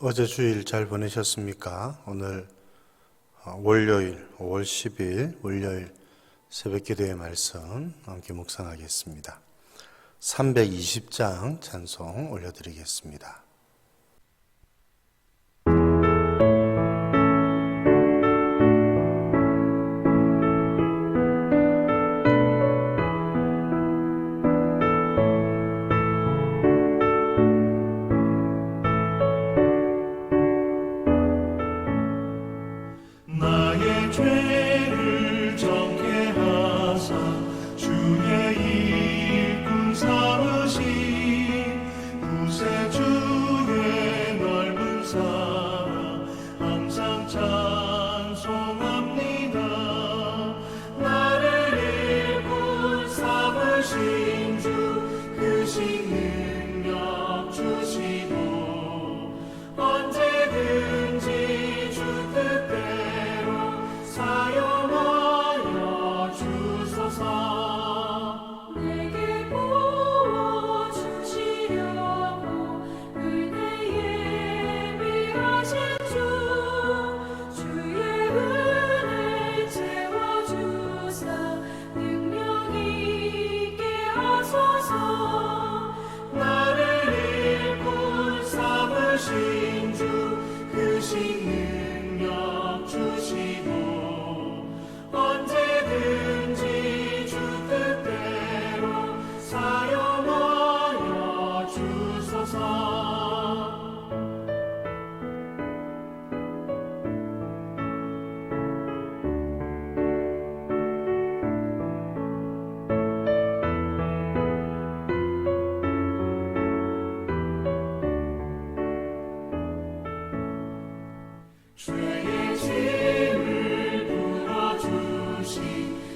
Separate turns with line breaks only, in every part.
어제 주일 잘 보내셨습니까? 오늘 월요일 5월 10일 월요일 새벽기도의 말씀 함께 묵상하겠습니다. 320장 찬송 올려드리겠습니다.
나의 죄를 정케 하사 주의 일꾼 삼으시 구세주의 넓은 사랑 항상 찬송합니다. 나를 일꾼 삼으신 주 그 능력 주시고 언제든지 주 뜻대로 사용하여 주소서.
내게 부어주시려고 은혜에 미하신 주 주의 은혜 채워주사 능력 있게 하소서.
나를 일꾼 삼으신 주 그 능력 주시고 언제든지 주 뜻대로 사용하여 주소서. 죄의 짐을 풀어주신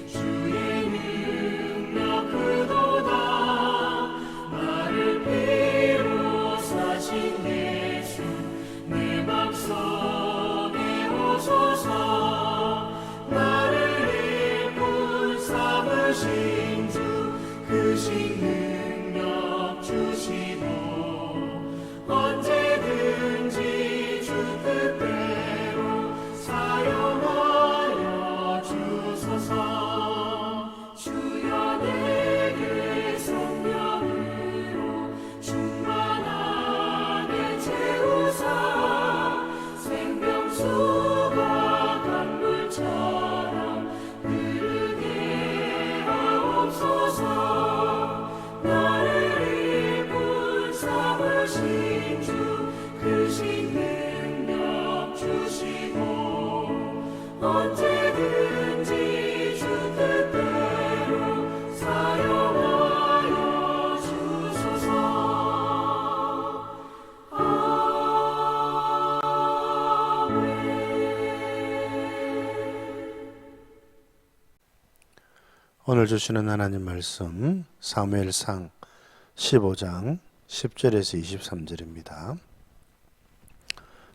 주의 능력 크도다. 나를 피로 사신 예수 내 맘속에 오소서. 나를 일꾼 삼으신 주 그 능력 주시고 언제든지 주 뜻대로 사용하여 주소서.
주여 내게 성령으로 충만하게 채우사 생명수가 강물처럼 흐르게 하옵소서. 나를 일꾼 삼으신 주 그 능력 주시고 언제든지 주 뜻대로 사용하여 주소서.
오늘 주시는 하나님 말씀 사무엘상 15장 10절에서 23절입니다.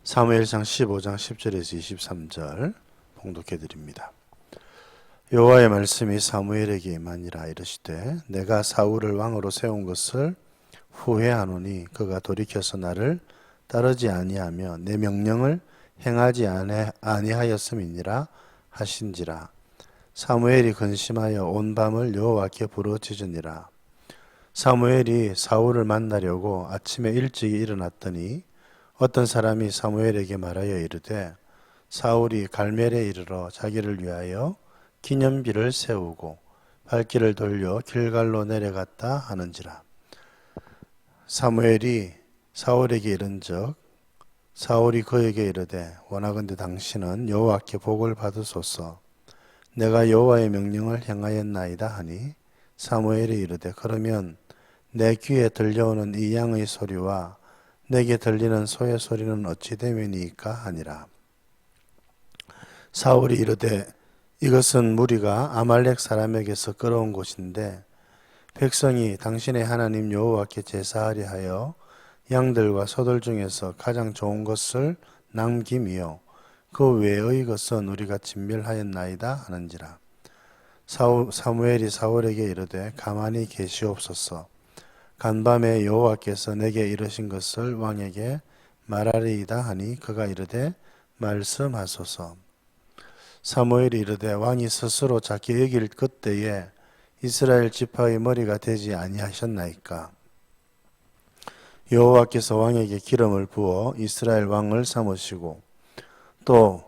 사무엘상 15장 10절에서 23절 봉독해 드립니다. 여호와의 말씀이 사무엘에게 임하니라. 이르시되 내가 사울을 왕으로 세운 것을 후회하노니 그가 돌이켜서 나를 따르지 아니하며 내 명령을 행하지 아니하였음이니라 하신지라. 사무엘이 근심하여 온 밤을 여호와께 부르짖으니라. 사무엘이 사울을 만나려고 아침에 일찍 일어났더니 어떤 사람이 사무엘에게 말하여 이르되 사울이 갈멜에 이르러 자기를 위하여 기념비를 세우고 발길을 돌려 길갈로 내려갔다 하는지라. 사무엘이 사울에게 이른즉 사울이 그에게 이르되 원하건대 당신은 여호와께 복을 받으소서. 내가 여호와의 명령을 행하였나이다 하니 사무엘이 이르되 그러면 내 귀에 들려오는 이 양의 소리와 내게 들리는 소의 소리는 어찌 되매니이까 하니라. 사울이 이르되 이것은 무리가 아말렉 사람에게서 끌어온 곳인데 백성이 당신의 하나님 여호와께 제사하려 하여 양들과 소들 중에서 가장 좋은 것을 남김이요 그 외의 것은 우리가 진멸하였나이다 하는지라. 사무엘이 사울에게 이르되 가만히 계시옵소서. 간밤에 여호와께서 내게 이르신 것을 왕에게 말하리이다 하니 그가 이르되 말씀하소서. 사무엘이 이르되 왕이 스스로 자기 여길 그때에 이스라엘 지파의 머리가 되지 아니하셨나이까. 여호와께서 왕에게 기름을 부어 이스라엘 왕을 삼으시고 또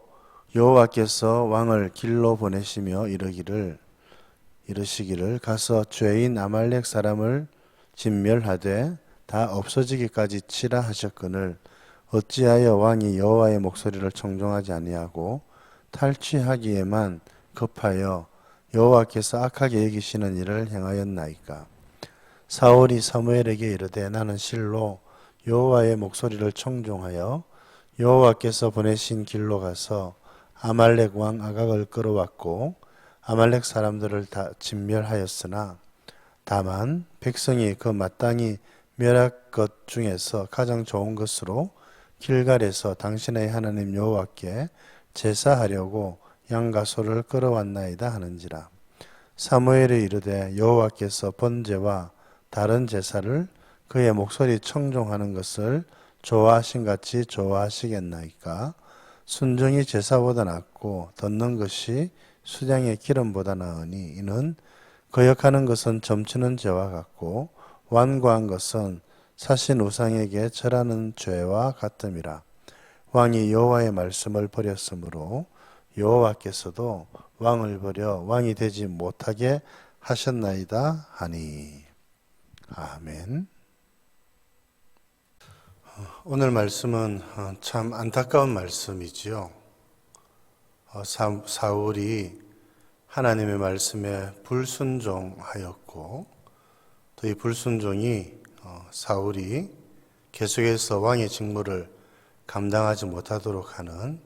여호와께서 왕을 길로 보내시며 이르시기를 가서 죄인 아말렉 사람을 진멸하되 다 없어지기까지 치라 하셨거늘 어찌하여 왕이 여호와의 목소리를 청종하지 아니하고 탈취하기에만 급하여 여호와께서 악하게 여기시는 일을 행하였나이까. 사울이 사무엘에게 이르되 나는 실로 여호와의 목소리를 청종하여 여호와께서 보내신 길로 가서 아말렉 왕 아각을 끌어왔고 아말렉 사람들을 다 진멸하였으나 다만 백성이 그 마땅히 멸할 것 중에서 가장 좋은 것으로 길갈에서 당신의 하나님 여호와께 제사하려고 양과 소를 끌어왔나이다 하는지라. 사무엘이 이르되 여호와께서 번제와 다른 제사를 그의 목소리 청종하는 것을 좋아하신 같이 좋아하시겠나이까. 순종이 제사보다 낫고 듣는 것이 수량의 기름보다 나으니 이는 거역하는 것은 점치는 죄와 같고 완고한 것은 사신 우상에게 절하는 죄와 같음이라. 왕이 여호와의 말씀을 버렸으므로 여호와께서도 왕을 버려 왕이 되지 못하게 하셨나이다 하니. 아멘. 오늘 말씀은 참 안타까운 말씀이지요. 사울이 하나님의 말씀에 불순종하였고 또 이 불순종이 사울이 계속해서 왕의 직무를 감당하지 못하도록 하는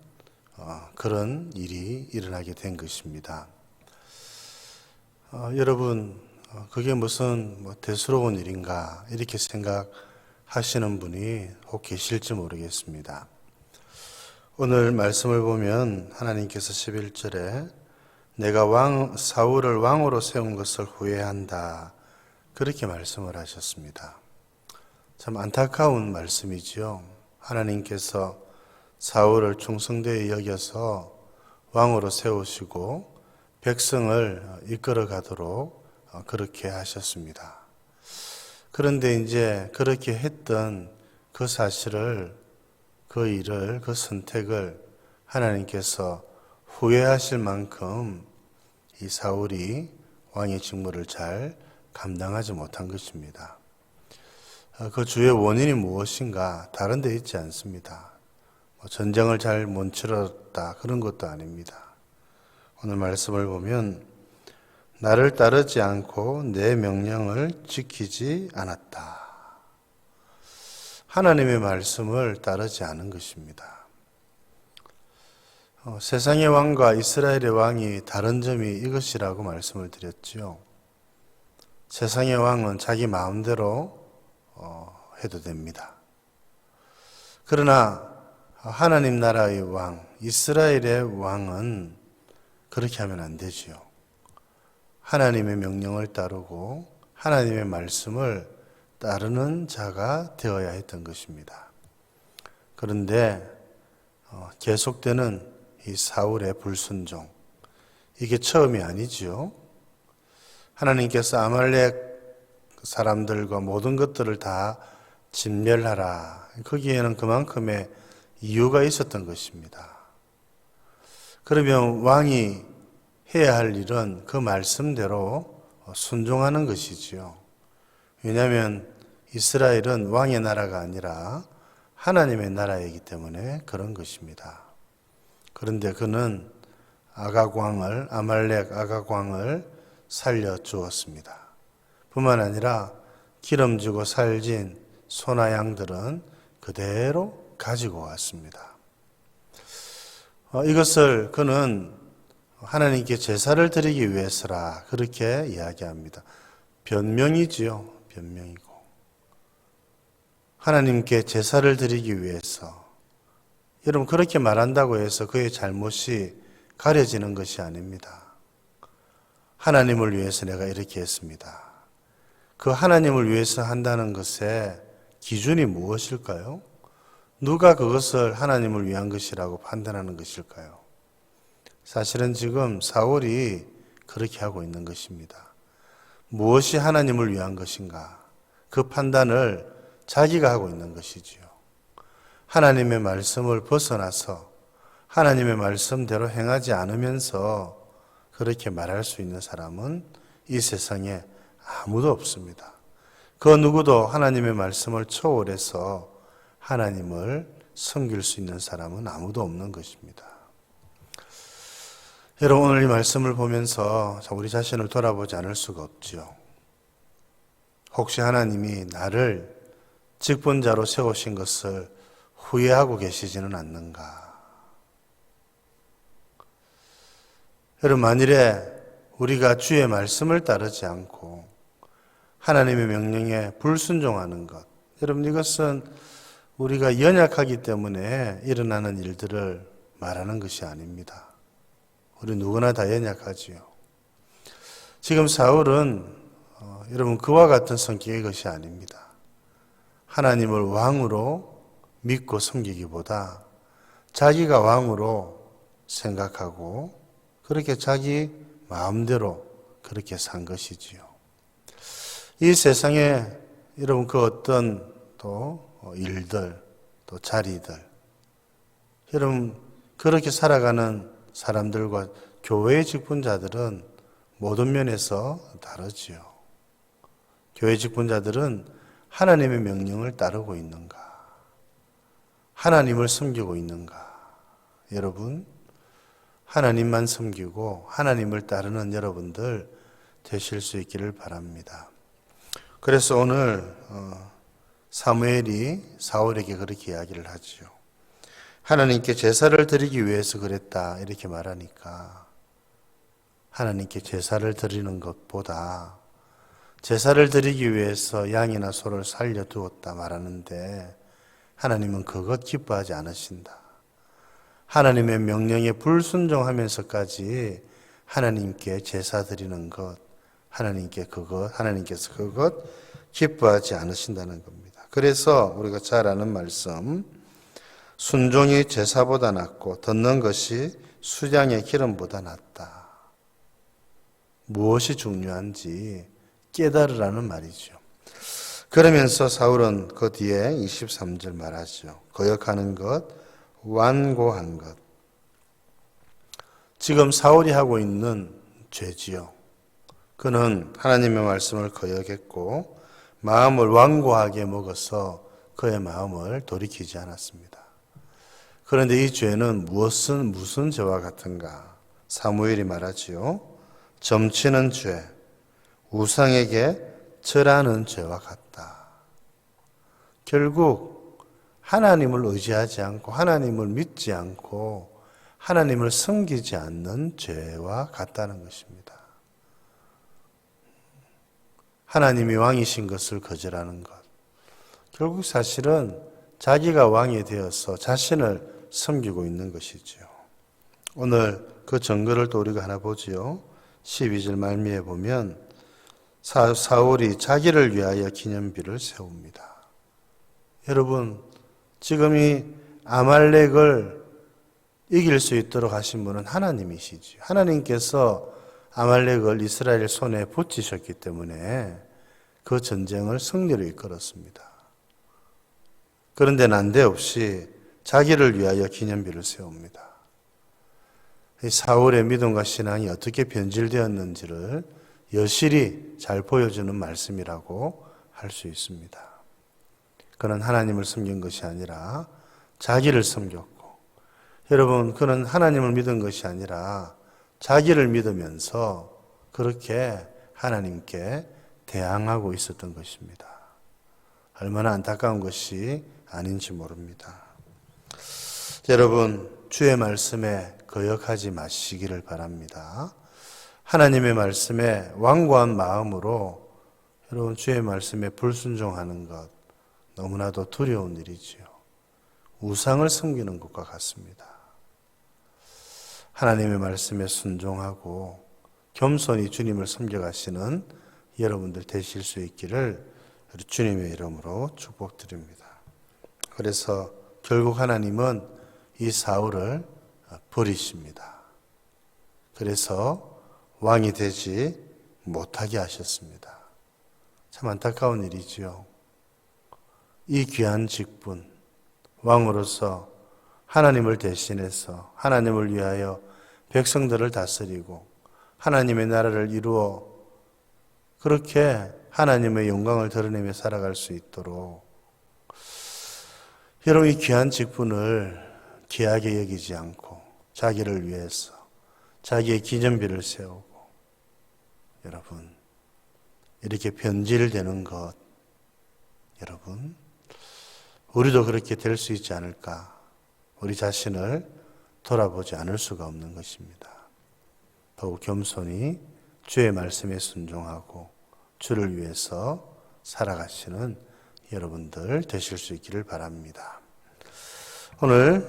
그런 일이 일어나게 된 것입니다. 여러분, 그게 무슨 대수로운 일인가 이렇게 생각하시는 분이 혹 계실지 모르겠습니다. 오늘 말씀을 보면 하나님께서 11절에 내가 사울을 왕으로 세운 것을 후회한다 그렇게 말씀을 하셨습니다. 참 안타까운 말씀이지요. 하나님께서 사울을 충성되이 여겨서 왕으로 세우시고 백성을 이끌어 가도록 그렇게 하셨습니다. 그런데 이제 그렇게 했던 그 사실을, 그 일을, 그 선택을 하나님께서 후회하실 만큼 이 사울이 왕의 직무를 잘 감당하지 못한 것입니다. 그 주의 원인이 무엇인가 다른 데 있지 않습니다. 전쟁을 잘 못 치렀다 그런 것도 아닙니다. 오늘 말씀을 보면 나를 따르지 않고 내 명령을 지키지 않았다. 하나님의 말씀을 따르지 않은 것입니다. 세상의 왕과 이스라엘의 왕이 다른 점이 이것이라고 말씀을 드렸지요. 세상의 왕은 자기 마음대로 해도 됩니다. 그러나 하나님 나라의 왕, 이스라엘의 왕은 그렇게 하면 안 되지요. 하나님의 명령을 따르고 하나님의 말씀을 따르는 자가 되어야 했던 것입니다. 그런데 계속되는 이 사울의 불순종, 이게 처음이 아니지요. 하나님께서 아말렉 사람들과 모든 것들을 다 진멸하라. 거기에는 그만큼의 이유가 있었던 것입니다. 그러면 왕이 해야 할 일은 그 말씀대로 순종하는 것이지요. 왜냐하면 이스라엘은 왕의 나라가 아니라 하나님의 나라이기 때문에 그런 것입니다. 그런데 그는 아말렉 아각왕을 살려주었습니다. 뿐만 아니라 기름지고 살진 소나 양들은 그대로 가지고 왔습니다. 이것을 그는 하나님께 제사를 드리기 위해서라 그렇게 이야기합니다. 변명이지요. 변명이고. 하나님께 제사를 드리기 위해서. 여러분 그렇게 말한다고 해서 그의 잘못이 가려지는 것이 아닙니다. 하나님을 위해서 내가 이렇게 했습니다. 그 하나님을 위해서 한다는 것의 기준이 무엇일까요? 누가 그것을 하나님을 위한 것이라고 판단하는 것일까요? 사실은 지금 사울이 그렇게 하고 있는 것입니다. 무엇이 하나님을 위한 것인가? 그 판단을 자기가 하고 있는 것이지요. 하나님의 말씀을 벗어나서 하나님의 말씀대로 행하지 않으면서 그렇게 말할 수 있는 사람은 이 세상에 아무도 없습니다. 그 누구도 하나님의 말씀을 초월해서 하나님을 섬길 수 있는 사람은 아무도 없는 것입니다. 여러분, 오늘 이 말씀을 보면서 우리 자신을 돌아보지 않을 수가 없지요. 혹시 하나님이 나를 직분자로 세우신 것을 후회하고 계시지는 않는가? 여러분, 만일에 우리가 주의 말씀을 따르지 않고 하나님의 명령에 불순종하는 것, 여러분, 이것은 우리가 연약하기 때문에 일어나는 일들을 말하는 것이 아닙니다. 우리 누구나 다 연약하지요. 지금 사울은 여러분 그와 같은 성격의 것이 아닙니다. 하나님을 왕으로 믿고 섬기기보다 자기가 왕으로 생각하고 그렇게 자기 마음대로 그렇게 산 것이지요. 이 세상에 여러분 그 어떤 또 일들, 또 자리들, 여러분 그렇게 살아가는 사람들과 교회의 직분자들은 모든 면에서 다르지요. 교회 직분자들은 하나님의 명령을 따르고 있는가? 하나님을 섬기고 있는가? 여러분, 하나님만 섬기고 하나님을 따르는 여러분들 되실 수 있기를 바랍니다. 그래서 오늘 사무엘이 사울에게 그렇게 이야기를 하지요. 하나님께 제사를 드리기 위해서 그랬다 이렇게 말하니까 하나님께 제사를 드리는 것보다 제사를 드리기 위해서 양이나 소를 살려두었다 말하는데 하나님은 그것 기뻐하지 않으신다. 하나님의 명령에 불순종하면서까지 하나님께 제사 드리는 것, 하나님께서 그것 기뻐하지 않으신다는 겁니다. 그래서 우리가 잘 아는 말씀, 순종이 제사보다 낫고 듣는 것이 수량의 기름보다 낫다. 무엇이 중요한지 깨달으라는 말이죠. 그러면서 사울은 그 뒤에 23절 말하죠. 거역하는 것, 완고한 것. 지금 사울이 하고 있는 죄지요. 그는 하나님의 말씀을 거역했고 마음을 완고하게 먹어서 그의 마음을 돌이키지 않았습니다. 그런데 이 죄는 무슨 죄와 같은가? 사무엘이 말하지요. 점치는 죄, 우상에게 절하는 죄와 같다. 결국 하나님을 의지하지 않고 하나님을 믿지 않고 하나님을 섬기지 않는 죄와 같다는 것입니다. 하나님이 왕이신 것을 거절하는 것. 결국 사실은 자기가 왕이 되어서 자신을 섬기고 있는 것이지요. 오늘 그 증거를 또 우리가 하나 보지요. 12절 말미에 보면 사울이 자기를 위하여 기념비를 세웁니다. 여러분, 지금 이 아말렉을 이길 수 있도록 하신 분은 하나님이시죠. 하나님께서 아말렉을 이스라엘 손에 붙이셨기 때문에 그 전쟁을 승리로 이끌었습니다. 그런데 난데없이 자기를 위하여 기념비를 세웁니다. 이 사울의 믿음과 신앙이 어떻게 변질되었는지를 여실히 잘 보여주는 말씀이라고 할 수 있습니다. 그는 하나님을 섬긴 것이 아니라 자기를 섬겼고, 여러분, 그는 하나님을 믿은 것이 아니라 자기를 믿으면서 그렇게 하나님께 대항하고 있었던 것입니다. 얼마나 안타까운 것이 아닌지 모릅니다. 여러분, 주의 말씀에 거역하지 마시기를 바랍니다. 하나님의 말씀에 완고한 마음으로 여러분 주의 말씀에 불순종하는 것 너무나도 두려운 일이지요. 우상을 섬기는 것과 같습니다. 하나님의 말씀에 순종하고 겸손히 주님을 섬겨가시는 여러분들 되실 수 있기를 주님의 이름으로 축복드립니다. 그래서 결국 하나님은 이 사울을 버리십니다. 그래서 왕이 되지 못하게 하셨습니다. 참 안타까운 일이지요. 이 귀한 직분, 왕으로서 하나님을 대신해서 하나님을 위하여 백성들을 다스리고 하나님의 나라를 이루어 그렇게 하나님의 영광을 드러내며 살아갈 수 있도록 여러분 이 귀한 직분을 귀하게 여기지 않고 자기를 위해서 자기의 기념비를 세우고 여러분 이렇게 변질되는 것 여러분 우리도 그렇게 될 수 있지 않을까 우리 자신을 돌아보지 않을 수가 없는 것입니다. 더욱 겸손히 주의 말씀에 순종하고 주를 위해서 살아가시는 여러분들 되실 수 있기를 바랍니다. 오늘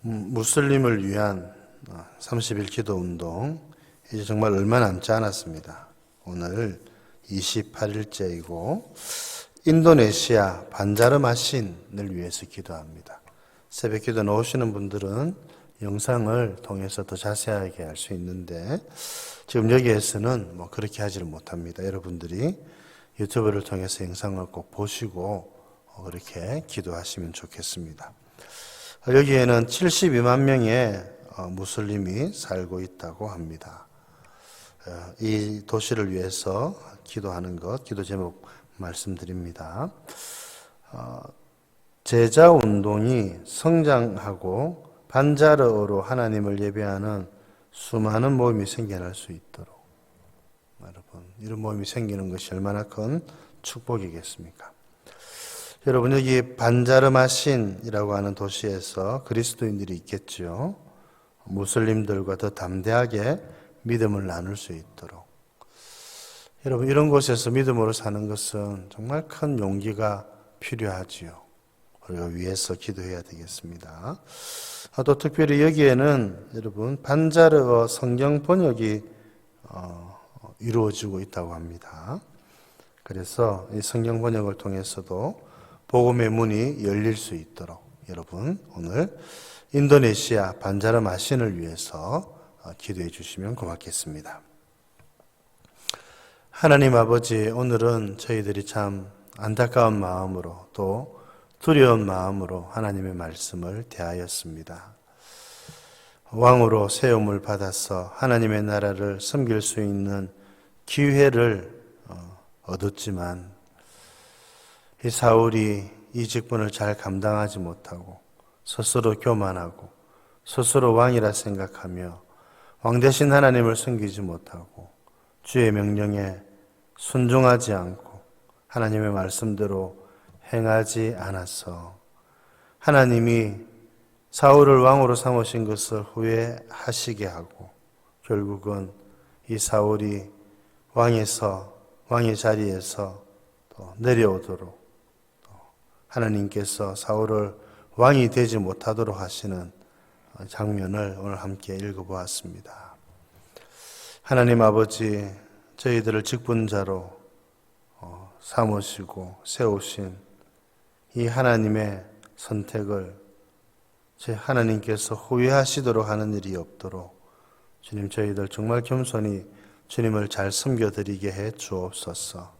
무슬림을 위한 30일 기도 운동 이제 정말 얼마 남지 않았습니다. 오늘 28일째이고 인도네시아 반자르마신을 위해서 기도합니다. 새벽 기도 나오시는 분들은 영상을 통해서 더 자세하게 알 수 있는데 지금 여기에서는 그렇게 하지를 못합니다. 여러분들이 유튜브를 통해서 영상을 꼭 보시고 그렇게 기도하시면 좋겠습니다. 여기에는 72만 명의 무슬림이 살고 있다고 합니다. 이 도시를 위해서 기도하는 것, 기도 제목 말씀드립니다. 제자 운동이 성장하고 반자르어로 하나님을 예배하는 수많은 모임이 생겨날 수 있도록 여러분 이런 모임이 생기는 것이 얼마나 큰 축복이겠습니까? 여러분 여기 반자르마신이라고 하는 도시에서 그리스도인들이 있겠죠. 무슬림들과 더 담대하게 믿음을 나눌 수 있도록 여러분 이런 곳에서 믿음으로 사는 것은 정말 큰 용기가 필요하지요. 우리가 위해서 기도해야 되겠습니다. 또 특별히 여기에는 여러분 반자르어 성경 번역이 이루어지고 있다고 합니다. 그래서 이 성경 번역을 통해서도 복음의 문이 열릴 수 있도록 여러분 오늘 인도네시아 반자르마신을 위해서 기도해 주시면 고맙겠습니다. 하나님 아버지 오늘은 저희들이 참 안타까운 마음으로 또 두려운 마음으로 하나님의 말씀을 대하였습니다. 왕으로 세움을 받아서 하나님의 나라를 섬길 수 있는 기회를 얻었지만 이 사울이 이 직분을 잘 감당하지 못하고 스스로 교만하고 스스로 왕이라 생각하며 왕 대신 하나님을 섬기지 못하고 주의 명령에 순종하지 않고 하나님의 말씀대로 행하지 않아서 하나님이 사울을 왕으로 삼으신 것을 후회하시게 하고 결국은 이 사울이 왕의 자리에서 또 내려오도록 또 하나님께서 사울을 왕이 되지 못하도록 하시는 장면을 오늘 함께 읽어보았습니다. 하나님 아버지 저희들을 직분자로 삼으시고 세우신 이 하나님의 선택을 하나님께서 후회하시도록 하는 일이 없도록 주님 저희들 정말 겸손히 주님을 잘 섬겨드리게 해 주옵소서.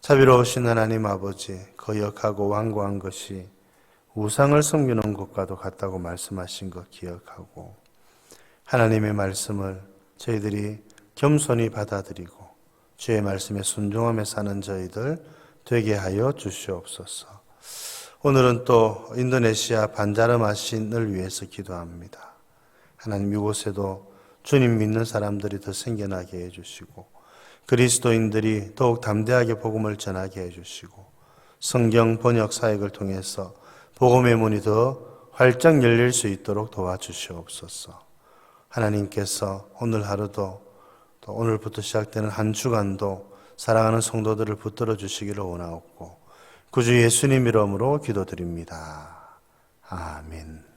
자비로우신 하나님 아버지 거역하고 완고한 것이 우상을 섬기는 것과도 같다고 말씀하신 것 기억하고 하나님의 말씀을 저희들이 겸손히 받아들이고 주의 말씀에 순종하며 사는 저희들 되게 하여 주시옵소서. 오늘은 또 인도네시아 반자르마신을 위해서 기도합니다. 하나님 이곳에도 주님 믿는 사람들이 더 생겨나게 해주시고 그리스도인들이 더욱 담대하게 복음을 전하게 해주시고 성경 번역 사역을 통해서 복음의 문이 더 활짝 열릴 수 있도록 도와주시옵소서. 하나님께서 오늘 하루도 또 오늘부터 시작되는 한 주간도 사랑하는 성도들을 붙들어 주시기를 원하옵고 구주 예수님 이름으로 기도드립니다. 아멘.